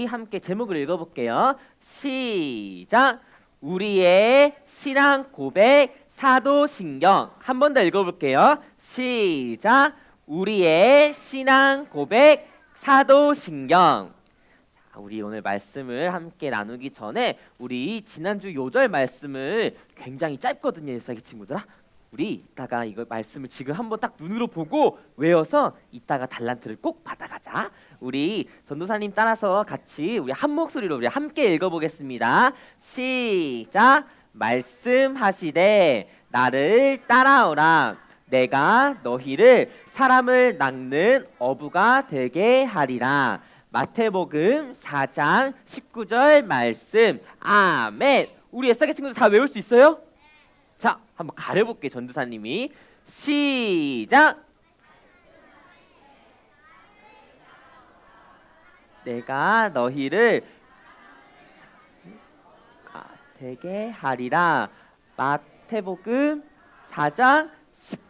함께 제목을 읽어볼게요. 시작. 우리의 신앙 고백 사도신경. 한 번 더 읽어볼게요. 시작. 우리의 신앙 고백 사도신경. 우리 오늘 말씀을 함께 나누기 전에 우리 지난주 요절 말씀을 굉장히 짧거든요, 일사기 친구들아. 우리 이따가 이거 말씀을 지금 한번 딱 눈으로 보고 외워서 이따가 달란트를 꼭 받아가자. 우리 전도사님 따라서 같이 우리 한 목소리로 우리 함께 읽어보겠습니다. 시작. 말씀하시되 나를 따라오라. 내가 너희를 사람을 낚는 어부가 되게 하리라. 마태복음 4장 19절 말씀. 아멘. 우리 애사게 친구들 다 외울 수 있어요? 자, 한번 가려볼게요. 전도사님이. 시작. 내가 너희를 되게 하리라. 마태복음 4장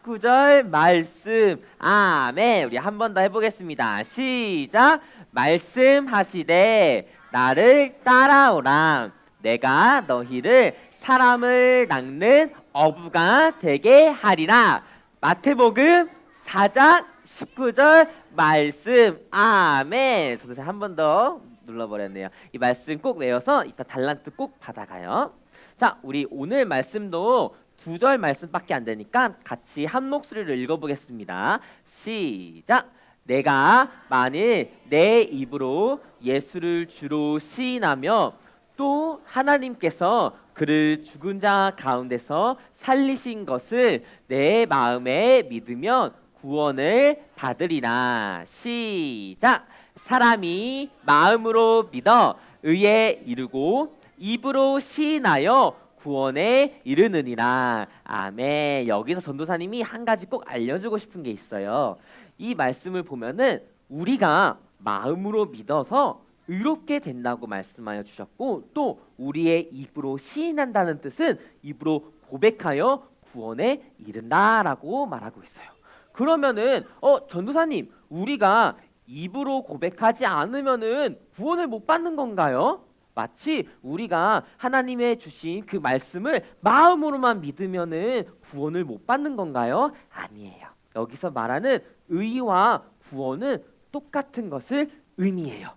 19절 말씀. 아멘. 우리 한 번 더 해보겠습니다. 시작. 말씀하시되 나를 따라오라. 내가 너희를 사람을 낚는 어부가 되게 하리라. 마태복음 4장 19절 말씀. 아멘. 전도사 한 번 더 눌러버렸네요. 이 말씀 꼭 외워서 이따 달란트 꼭 받아가요. 자, 우리 오늘 말씀도 2절 말씀밖에 안 되니까 같이 한 목소리로 읽어보겠습니다. 시작. 내가 만일 내 입으로 예수를 주로 시인하며 또 하나님께서 그를 죽은 자 가운데서 살리신 것을 내 마음에 믿으면 구원을 받으리라. 시작. 사람이 마음으로 믿어 의에 이르고 입으로 시인하여 구원에 이르느니라. 아멘. 여기서 전도사님이 한 가지 꼭 알려주고 싶은 게 있어요. 이 말씀을 보면은 우리가 마음으로 믿어서 의롭게 된다고 말씀하여 주셨고, 또 우리의 입으로 시인한다는 뜻은 입으로 고백하여 구원에 이른다라고 말하고 있어요. 그러면은 전도사님, 우리가 입으로 고백하지 않으면은 구원을 못 받는 건가요? 마치 우리가 하나님의 주신 그 말씀을 마음으로만 믿으면은 구원을 못 받는 건가요? 아니에요. 여기서 말하는 의와 구원은 똑같은 것을 의미해요.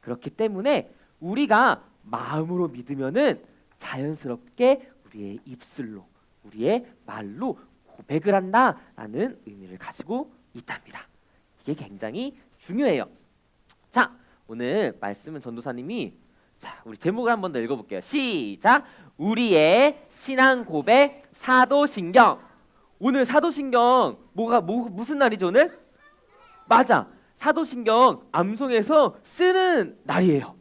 그렇기 때문에 우리가 마음으로 믿으면은 자연스럽게 우리의 입술로, 우리의 말로 고백을 한다라는 의미를 가지고 있답니다. 이게 굉장히 중요해요. 자, 오늘 말씀은 전도사님이 우리 제목을 한번 더 읽어볼게요. 시작. 우리의 신앙 고백 사도신경. 오늘 사도신경 무슨 날이죠 오늘? 맞아. 사도신경 암송에서 쓰는 날이에요.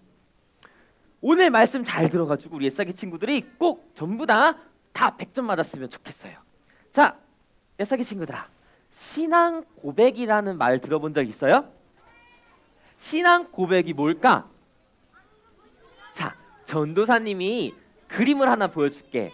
오늘 말씀 잘 들어가지고 우리 애사기 친구들이 꼭 전부 다 100점 맞았으면 좋겠어요. 자, 애사기 친구들아, 신앙 고백이라는 말 들어본 적 있어요? 신앙 고백이 뭘까? 자, 전도사님이 그림을 하나 보여줄게.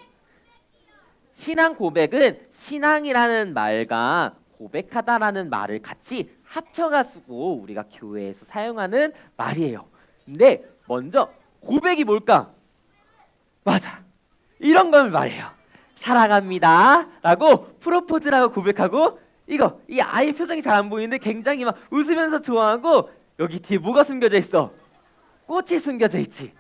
신앙 고백은 신앙이라는 말과 고백하다라는 말을 같이 합쳐가지고 우리가 교회에서 사용하는 말이에요. 근데 먼저 고백이 뭘까? 맞아, 이런 걸 말해요. 사랑합니다 라고 프로포즈라고 고백하고, 이 아이 표정이 잘 안 보이는데 굉장히 막 웃으면서 좋아하고, 여기 뒤에 뭐가 숨겨져 있어? 꽃이 숨겨져 있지.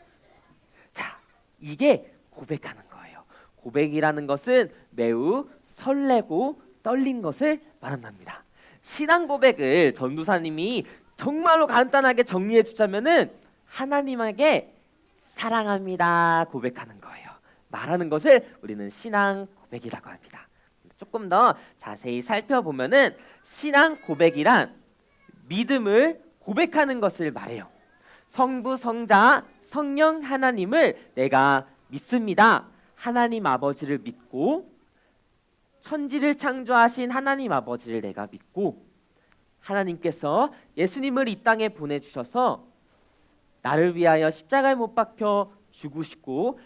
자, 이게 고백하는 거예요. 고백이라는 것은 매우 설레고 떨린 것을 말한답니다. 신앙 고백을 전도사님이 정말로 간단하게 정리해 주자면은 하나님에게 사랑합니다 고백하는 거예요. 말하는 것을 우리는 신앙 고백이라고 합니다. 조금 더 자세히 살펴보면은 신앙 고백이란 믿음을 고백하는 것을 말해요. 성부, 성자, 성령 하나님을 내가 믿습니다. 하나님 아버지를 믿고, 천지를 창조하신 하나님 아버지를 내가 믿고, 하나님께서 예수님을 이 땅에 보내주셔서 나를 위하여 십자가에 못 박혀 죽으시고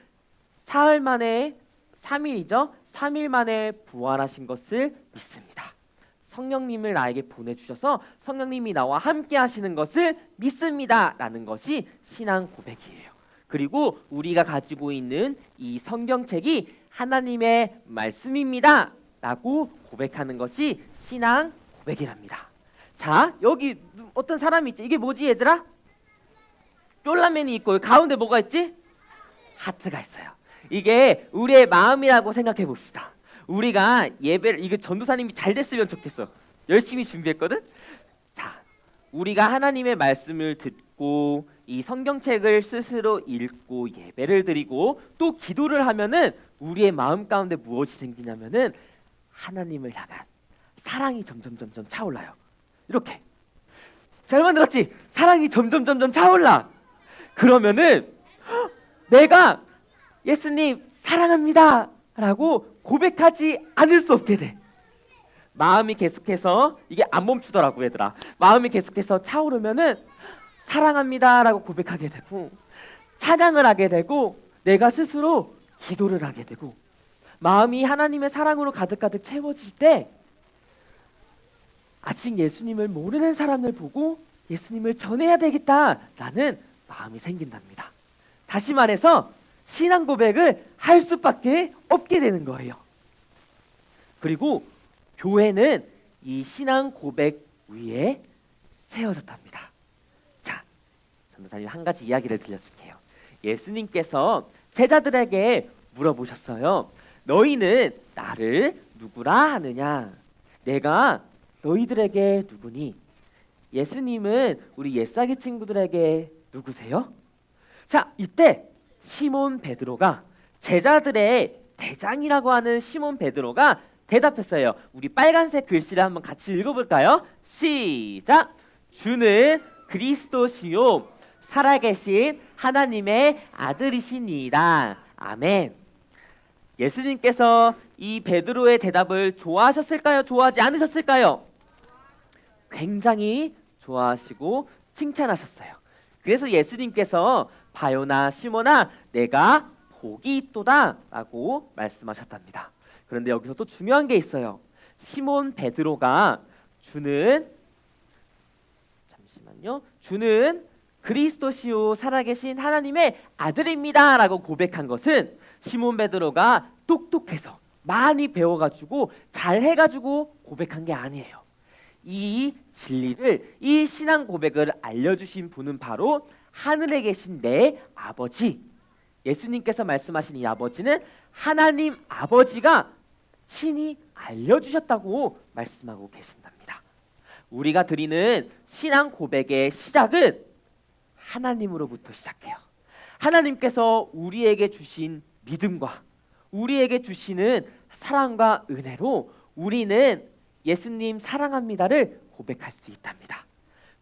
사흘 만에 3일이죠. 3일 만에 부활하신 것을 믿습니다. 성령님을 나에게 보내주셔서 성령님이 나와 함께 하시는 것을 믿습니다 라는 것이 신앙 고백이에요. 그리고 우리가 가지고 있는 이 성경책이 하나님의 말씀입니다 라고 고백하는 것이 신앙 고백이랍니다. 자, 여기 어떤 사람이 있지? 이게 뭐지 얘들아? 쫄라맨이 있고 가운데 뭐가 있지? 하트가 있어요. 이게 우리의 마음이라고 생각해 봅시다. 우리가 예배를, 이거 전도사님이 잘 됐으면 좋겠어. 열심히 준비했거든. 자, 우리가 하나님의 말씀을 듣고 이 성경책을 스스로 읽고 예배를 드리고 또 기도를 하면은 우리의 마음 가운데 무엇이 생기냐면은 하나님을 향한 사랑이 점점 차올라요. 이렇게 잘 만들었지? 사랑이 점점 차올라. 그러면은 내가 예수님 사랑합니다 라고 고백하지 않을 수 없게 돼. 마음이 계속해서, 이게 안 멈추더라고 얘들아. 마음이 계속해서 차오르면은 사랑합니다 라고 고백하게 되고 찬양을 하게 되고 내가 스스로 기도를 하게 되고 마음이 하나님의 사랑으로 가득 채워질 때 아직 예수님을 모르는 사람을 보고 예수님을 전해야 되겠다라는 마음이 생긴답니다. 다시 말해서 신앙 고백을 할 수밖에 없게 되는 거예요. 그리고 교회는 이 신앙 고백 위에 세워졌답니다. 자, 전도사님 한 가지 이야기를 들려줄게요. 예수님께서 제자들에게 물어보셨어요. 너희는 나를 누구라 하느냐? 내가 너희들에게 누구니? 예수님은 우리 옛사기 친구들에게 누구세요? 자, 이때 시몬 베드로가, 제자들의 대장이라고 하는 시몬 베드로가 대답했어요. 우리 빨간색 글씨를 한번 같이 읽어볼까요? 시작! 주는 그리스도시요 살아계신 하나님의 아들이시니이다. 아멘. 예수님께서 이 베드로의 대답을 좋아하셨을까요? 좋아하지 않으셨을까요? 굉장히 좋아하시고 칭찬하셨어요. 그래서 예수님께서 바요나 시몬아 내가 복이 있도다 라고 말씀하셨답니다. 그런데 여기서 또 중요한 게 있어요. 시몬 베드로가 주는 그리스도시요 살아계신 하나님의 아들입니다 라고 고백한 것은 시몬 베드로가 똑똑해서 많이 배워가지고 잘해가지고 고백한 게 아니에요. 이 진리를, 이 신앙 고백을 알려주신 분은 바로 하늘에 계신 내 아버지, 예수님께서 말씀하신 이 아버지는 하나님 아버지가 친히 알려주셨다고 말씀하고 계신답니다. 우리가 드리는 신앙 고백의 시작은 하나님으로부터 시작해요. 하나님께서 우리에게 주신 믿음과 우리에게 주시는 사랑과 은혜로 우리는 예수님 사랑합니다를 고백할 수 있답니다.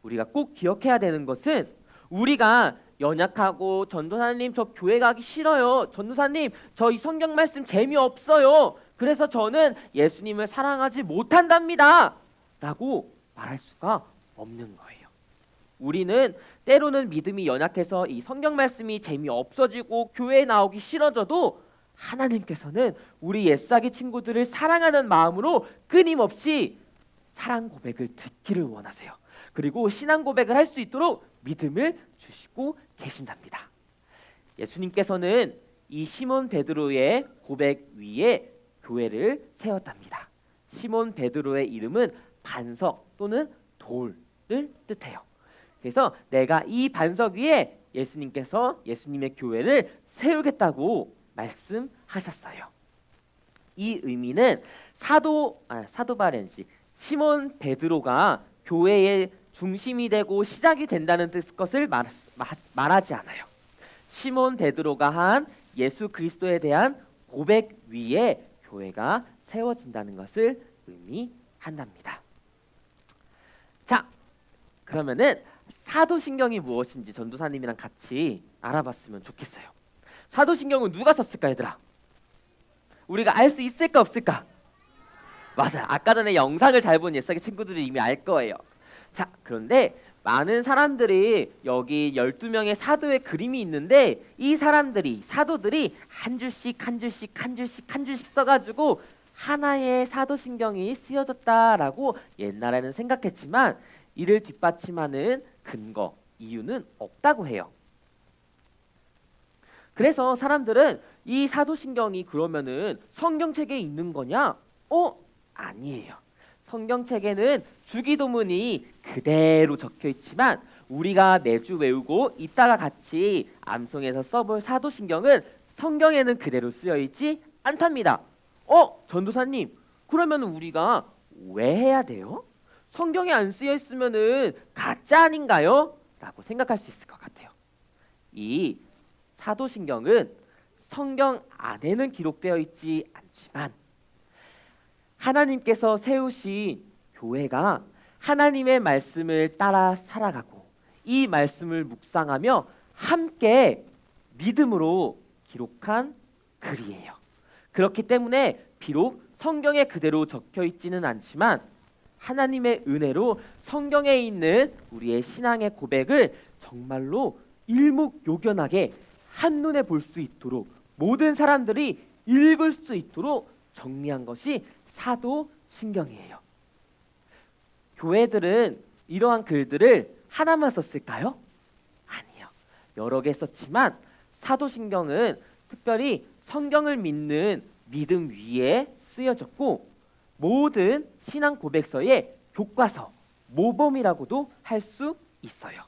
우리가 꼭 기억해야 되는 것은 우리가 연약하고 전도사님 저 교회 가기 싫어요. 전도사님 저 이 성경 말씀 재미없어요. 그래서 저는 예수님을 사랑하지 못한답니다. 라고 말할 수가 없는 거예요. 우리는 때로는 믿음이 연약해서 이 성경 말씀이 재미없어지고 교회에 나오기 싫어져도 하나님께서는 우리 옛사기 친구들을 사랑하는 마음으로 끊임없이 사랑 고백을 듣기를 원하세요. 그리고 신앙 고백을 할 수 있도록 믿음을 주시고 계신답니다. 예수님께서는 이 시몬 베드로의 고백 위에 교회를 세웠답니다. 시몬 베드로의 이름은 반석 또는 돌을 뜻해요. 그래서 내가 이 반석 위에 예수님께서 예수님의 교회를 세우겠다고 말씀하셨어요. 이 의미는 사도 바렌지 시몬 베드로가 교회의 중심이 되고 시작이 된다는 것을 말하지 않아요. 시몬 베드로가 한 예수 그리스도에 대한 고백 위에 교회가 세워진다는 것을 의미한답니다. 자, 그러면은 사도신경이 무엇인지 전도사님이랑 같이 알아봤으면 좋겠어요. 사도신경은 누가 썼을까 얘들아? 우리가 알 수 있을까 없을까? 맞아요. 아까 전에 영상을 잘 본 옛사기 친구들이 이미 알 거예요. 자, 그런데 많은 사람들이 여기 12명의 사도의 그림이 있는데 이 사람들이, 사도들이 한 줄씩 써가지고 하나의 사도신경이 쓰여졌다라고 옛날에는 생각했지만 이를 뒷받침하는 근거, 이유는 없다고 해요. 그래서 사람들은 이 사도신경이 그러면은 성경책에 있는 거냐? 아니에요. 성경책에는 주기도문이 그대로 적혀 있지만 우리가 매주 외우고 이따가 같이 암송해서 써볼 사도신경은 성경에는 그대로 쓰여 있지 않답니다. 전도사님, 그러면 우리가 왜 해야 돼요? 성경에 안 쓰여 있으면은 가짜 아닌가요? 라고 생각할 수 있을 것 같아요. 이 사도신경은 성경 안에는 기록되어 있지 않지만 하나님께서 세우신 교회가 하나님의 말씀을 따라 살아가고 이 말씀을 묵상하며 함께 믿음으로 기록한 글이에요. 그렇기 때문에 비록 성경에 그대로 적혀 있지는 않지만 하나님의 은혜로 성경에 있는 우리의 신앙의 고백을 정말로 일목요연하게 한눈에 볼 수 있도록 모든 사람들이 읽을 수 있도록 정리한 것이 사도신경이에요. 교회들은 이러한 글들을 하나만 썼을까요? 아니요. 여러 개 썼지만 사도신경은 특별히 성경을 믿는 믿음 위에 쓰여졌고 모든 신앙 고백서의 교과서, 모범이라고도 할 수 있어요.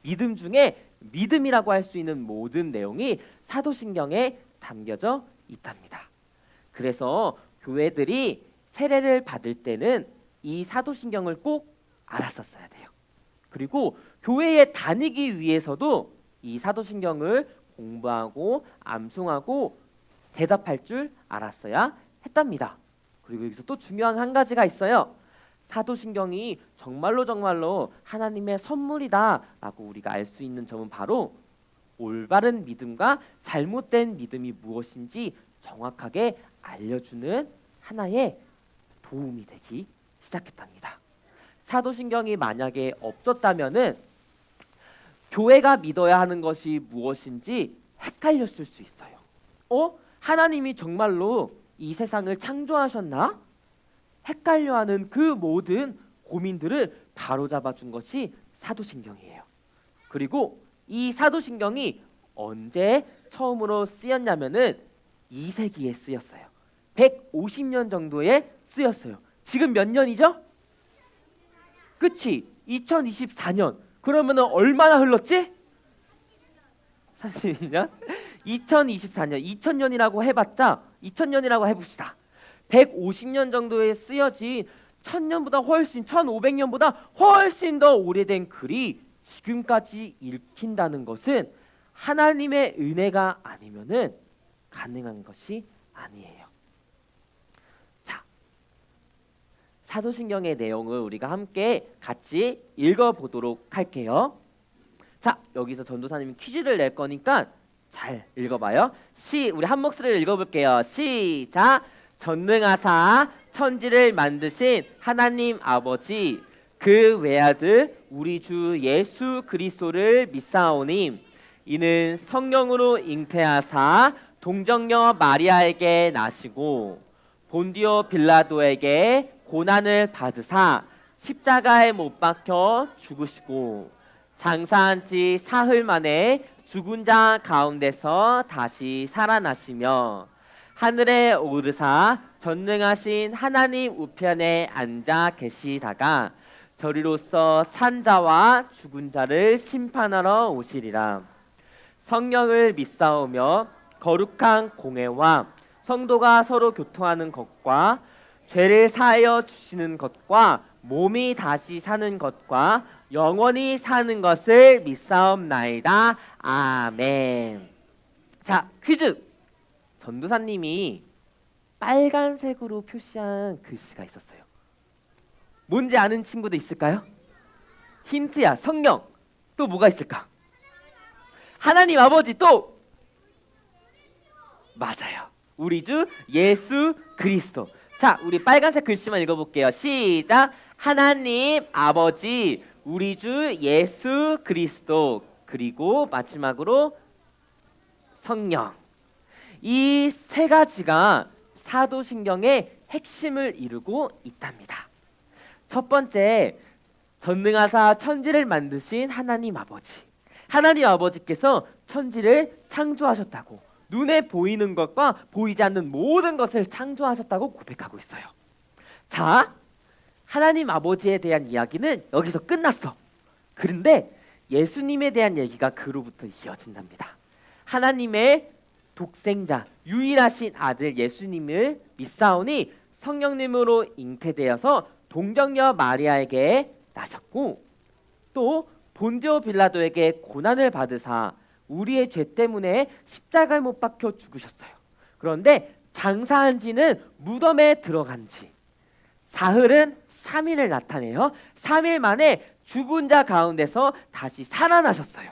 믿음 중에 믿음이라고 할 수 있는 모든 내용이 사도신경에 담겨져 있답니다. 그래서 교회들이 세례를 받을 때는 이 사도신경을 꼭 알았었어야 돼요. 그리고 교회에 다니기 위해서도 이 사도신경을 공부하고 암송하고 대답할 줄 알았어야 했답니다. 그리고 여기서 또 중요한 한 가지가 있어요. 사도신경이 정말로 하나님의 선물이다라고 우리가 알 수 있는 점은 바로 올바른 믿음과 잘못된 믿음이 무엇인지 정확하게 알려주는 하나의 도움이 되기 시작했답니다. 사도신경이 만약에 없었다면은 교회가 믿어야 하는 것이 무엇인지 헷갈렸을 수 있어요. 하나님이 정말로 이 세상을 창조하셨나? 헷갈려하는 그 모든 고민들을 바로잡아 준 것이 사도신경이에요. 그리고 이 사도신경이 언제 처음으로 쓰였냐면은 2세기에 쓰였어요. 150년 정도에 쓰였어요. 지금 몇 년이죠? 그치? 2024년. 그러면은 얼마나 흘렀지? 32년? 2024년, 2000년이라고 해봤자 2000년이라고 해봅시다. 150년 정도에 쓰여진 1000년보다 훨씬 1500년보다 훨씬 더 오래된 글이 지금까지 읽힌다는 것은 하나님의 은혜가 아니면은 가능한 것이 아니에요. 자, 사도신경의 내용을 우리가 함께 같이 읽어보도록 할게요. 자, 여기서 전도사님이 퀴즈를 낼 거니까 잘 읽어봐요. 우리 한 목소리를 읽어볼게요. 시작. 전능하사 천지를 만드신 하나님 아버지 그 외아들 우리 주 예수 그리스도를 믿사오니 이는 성령으로 잉태하사 동정녀 마리아에게 나시고 본디오 빌라도에게 고난을 받으사 십자가에 못 박혀 죽으시고 장사한 지 사흘 만에 죽은 자 가운데서 다시 살아나시며 하늘에 오르사 전능하신 하나님 우편에 앉아 계시다가 저리로서 산 자와 죽은 자를 심판하러 오시리라. 성령을 믿사오며 거룩한 공회와 성도가 서로 교통하는 것과 죄를 사하여 주시는 것과 몸이 다시 사는 것과 영원히 사는 것을 믿사옵나이다. 아멘. 자, 퀴즈. 전도사님이 빨간색으로 표시한 글씨가 있었어요. 뭔지 아는 친구도 있을까요? 힌트야. 성령. 또 뭐가 있을까? 하나님 아버지. 또 맞아요. 우리 주 예수 그리스도. 자, 우리 빨간색 글씨만 읽어볼게요. 시작. 하나님 아버지 우리 주 예수 그리스도 그리고 마지막으로 성령. 이 세 가지가 사도신경의 핵심을 이루고 있답니다. 첫 번째, 전능하사 천지를 만드신 하나님 아버지. 하나님 아버지께서 천지를 창조하셨다고, 눈에 보이는 것과 보이지 않는 모든 것을 창조하셨다고 고백하고 있어요. 자, 하나님 아버지에 대한 이야기는 여기서 끝났어. 그런데 예수님에 대한 얘기가 그로부터 이어진답니다. 하나님의 독생자, 유일하신 아들 예수님을 믿사오니 성령님으로 잉태되어서 동정녀 마리아에게 나셨고, 또 본디오 빌라도에게 고난을 받으사 우리의 죄 때문에 십자가에 못 박혀 죽으셨어요. 그런데 장사한 지는 무덤에 들어간 지 사흘은 3일을 나타내요. 3일 만에 죽은 자 가운데서 다시 살아나셨어요.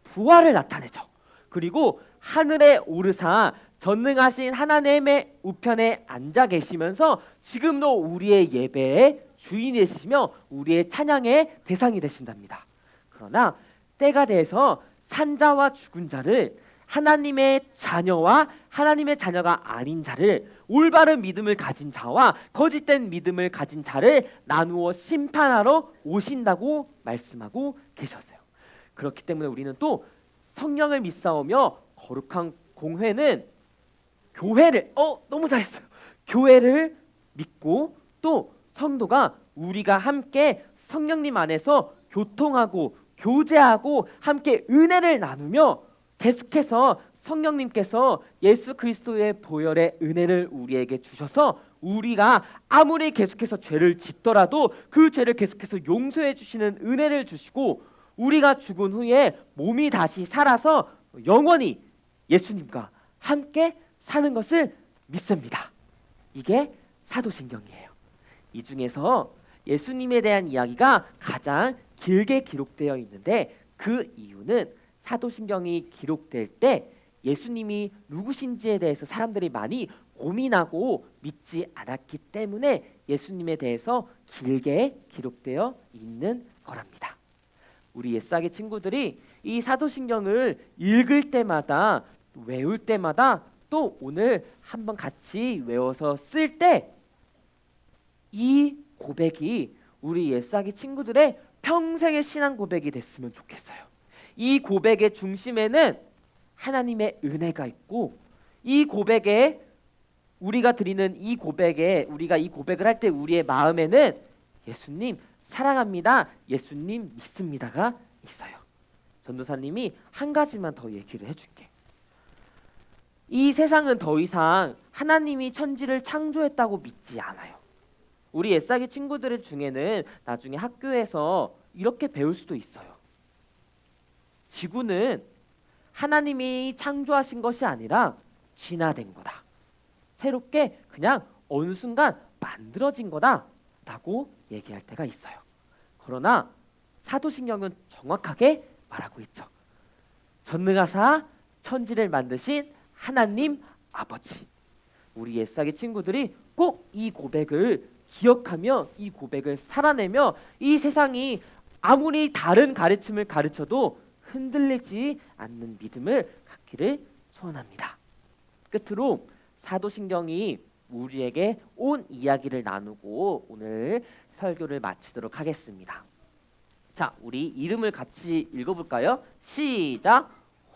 부활을 나타내죠. 그리고 하늘에 오르사 전능하신 하나님의 우편에 앉아 계시면서 지금도 우리의 예배의 주인이시며 우리의 찬양의 대상이 되신답니다. 그러나 때가 돼서 산자와 죽은 자를, 하나님의 자녀와 하나님의 자녀가 아닌 자를, 올바른 믿음을 가진 자와 거짓된 믿음을 가진 자를 나누어 심판하러 오신다고 말씀하고 계셨어요. 그렇기 때문에 우리는 또 성령을 믿사오며 거룩한 공회는 교회를 너무 잘했어요. 교회를 믿고 또 성도가 우리가 함께 성령님 안에서 교통하고 교제하고 함께 은혜를 나누며 계속해서 성령님께서 예수 그리스도의 보혈의 은혜를 우리에게 주셔서 우리가 아무리 계속해서 죄를 짓더라도 그 죄를 계속해서 용서해 주시는 은혜를 주시고, 우리가 죽은 후에 몸이 다시 살아서 영원히 예수님과 함께 사는 것을 믿습니다. 이게 사도신경이에요. 이 중에서 예수님에 대한 이야기가 가장 길게 기록되어 있는데, 그 이유는 사도신경이 기록될 때 예수님이 누구신지에 대해서 사람들이 많이 고민하고 믿지 않았기 때문에 예수님에 대해서 길게 기록되어 있는 거랍니다. 우리 옛사기 친구들이 이 사도신경을 읽을 때마다, 외울 때마다, 또 오늘 한번 같이 외워서 쓸 때 이 고백이 우리 옛사기 친구들의 평생의 신앙 고백이 됐으면 좋겠어요. 이 고백의 중심에는 하나님의 은혜가 있고, 이 고백에 우리가 드리는 이 고백에, 우리가 이 고백을 할 때 우리의 마음에는 예수님 사랑합니다, 예수님 믿습니다가 있어요. 전도사님이 한 가지만 더 얘기를 해줄게. 이 세상은 더 이상 하나님이 천지를 창조했다고 믿지 않아요. 우리 옛사기 친구들 중에는 나중에 학교에서 이렇게 배울 수도 있어요. 지구는 하나님이 창조하신 것이 아니라 진화된 거다. 새롭게 그냥 어느 순간 만들어진 거다 라고 얘기할 때가 있어요. 그러나 사도신경은 정확하게 말하고 있죠. 전능하사 천지를 만드신 하나님 아버지. 우리 옛사기 친구들이 꼭 이 고백을 기억하며 이 고백을 살아내며 이 세상이 아무리 다른 가르침을 가르쳐도 흔들리지 않는 믿음을 갖기를 소원합니다. 끝으로 사도신경이 우리에게 온 이야기를 나누고 오늘 설교를 마치도록 하겠습니다. 자, 우리 이름을 같이 읽어볼까요? 시작!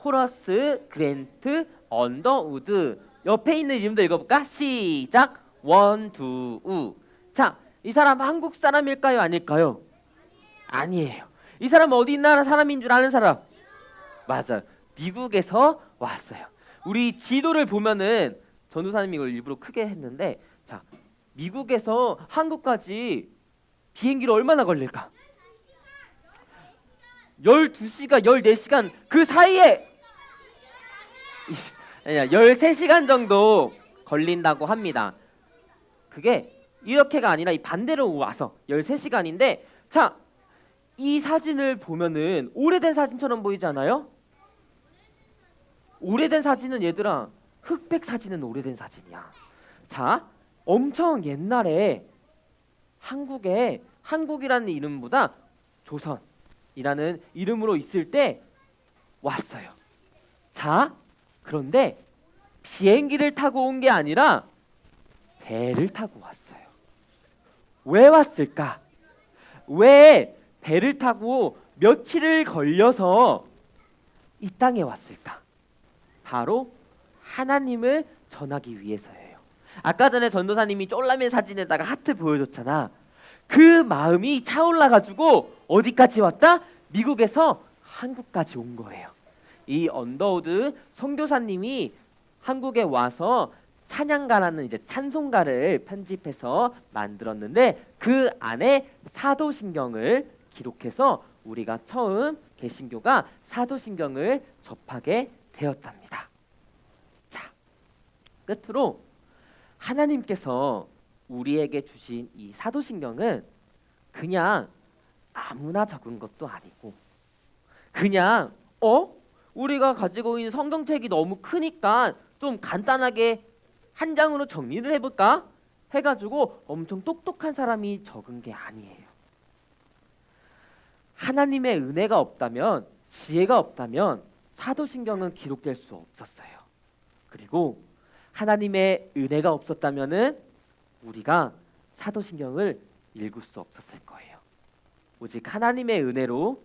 호러스, 그랜트, 언더우드. 옆에 있는 이름도 읽어볼까? 시작! 원, 두, 우. 자, 이 사람 한국 사람일까요? 아닐까요? 아니에요. 이 사람 어디 나라 사람인 줄 아는 사람? 맞아요. 미국에서 왔어요. 우리 지도를 보면은 전도사님이 이걸 일부러 크게 했는데, 자, 미국에서 한국까지 비행기로 얼마나 걸릴까? 12시간, 14시간 그 사이에 13시간 정도 걸린다고 합니다. 그게 이렇게가 아니라 이 반대로 와서 13시간인데, 자, 이 사진을 보면은 오래된 사진처럼 보이지 않아요? 오래된 사진은 얘들아, 흑백 사진은 오래된 사진이야. 자, 엄청 옛날에 한국에 한국이라는 이름보다 조선이라는 이름으로 있을 때 왔어요. 자, 그런데 비행기를 타고 온 게 아니라 배를 타고 왔어요. 왜 왔을까? 왜 배를 타고 며칠을 걸려서 이 땅에 왔을까? 바로 하나님을 전하기 위해서예요. 아까 전에 전도사님이 쫄라맨 사진에다가 하트 보여줬잖아. 그 마음이 차올라가지고 어디까지 왔다? 미국에서 한국까지 온 거예요. 이 언더우드 선교사님이 한국에 와서 찬양가라는 이제 찬송가를 편집해서 만들었는데 그 안에 사도신경을 기록해서 우리가 처음 개신교가 사도신경을 접하게 되었답니다. 자, 끝으로 하나님께서 우리에게 주신 이 사도신경은 그냥 아무나 적은 것도 아니고 그냥 우리가 가지고 있는 성경책이 너무 크니까 좀 간단하게 한 장으로 정리를 해볼까? 해가지고 엄청 똑똑한 사람이 적은 게 아니에요. 하나님의 은혜가 없다면, 지혜가 없다면 사도신경은 기록될 수 없었어요. 그리고 하나님의 은혜가 없었다면은 우리가 사도신경을 읽을 수 없었을 거예요. 오직 하나님의 은혜로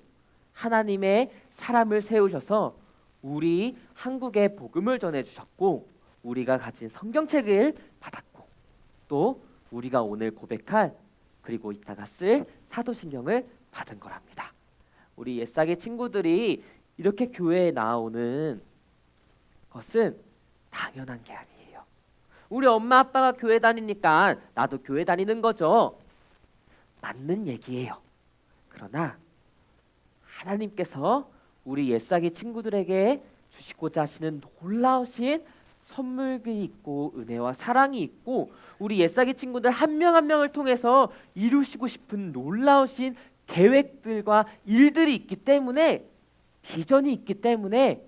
하나님의 사람을 세우셔서 우리 한국에 복음을 전해주셨고 우리가 가진 성경책을 받았고 또 우리가 오늘 고백할 그리고 이따가 쓸 사도신경을 받은 거랍니다. 우리 옛사기 친구들이 이렇게 교회에 나오는 것은 당연한 게 아니에요. 우리 엄마 아빠가 교회 다니니까 나도 교회 다니는 거죠. 맞는 얘기예요. 그러나 하나님께서 우리 옛사기 친구들에게 주시고자 하시는 놀라우신 선물이 있고 은혜와 사랑이 있고 우리 옛사기 친구들 한 명 한 명을 통해서 이루시고 싶은 놀라우신 계획들과 일들이 있기 때문에 비전이 있기 때문에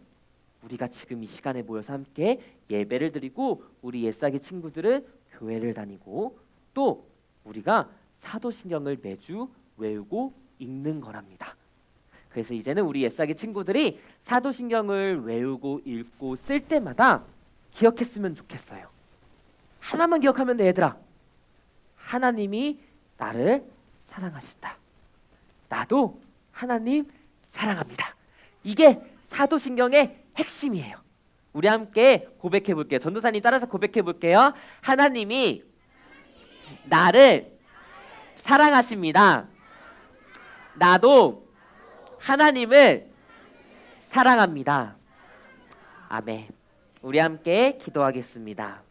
우리가 지금 이 시간에 모여서 함께 예배를 드리고 우리 옛사기 친구들은 교회를 다니고 또 우리가 사도신경을 매주 외우고 읽는 거랍니다. 그래서 이제는 우리 옛사기 친구들이 사도신경을 외우고 읽고 쓸 때마다 기억했으면 좋겠어요. 하나만 기억하면 돼, 얘들아. 하나님이 나를 사랑하신다. 나도 하나님 사랑합니다. 이게 사도신경의 핵심이에요. 우리 함께 고백해 볼게요. 전도사님 따라서 고백해 볼게요. 하나님이 나를 사랑하십니다. 나도 하나님을 사랑합니다. 아멘. 우리 함께 기도하겠습니다.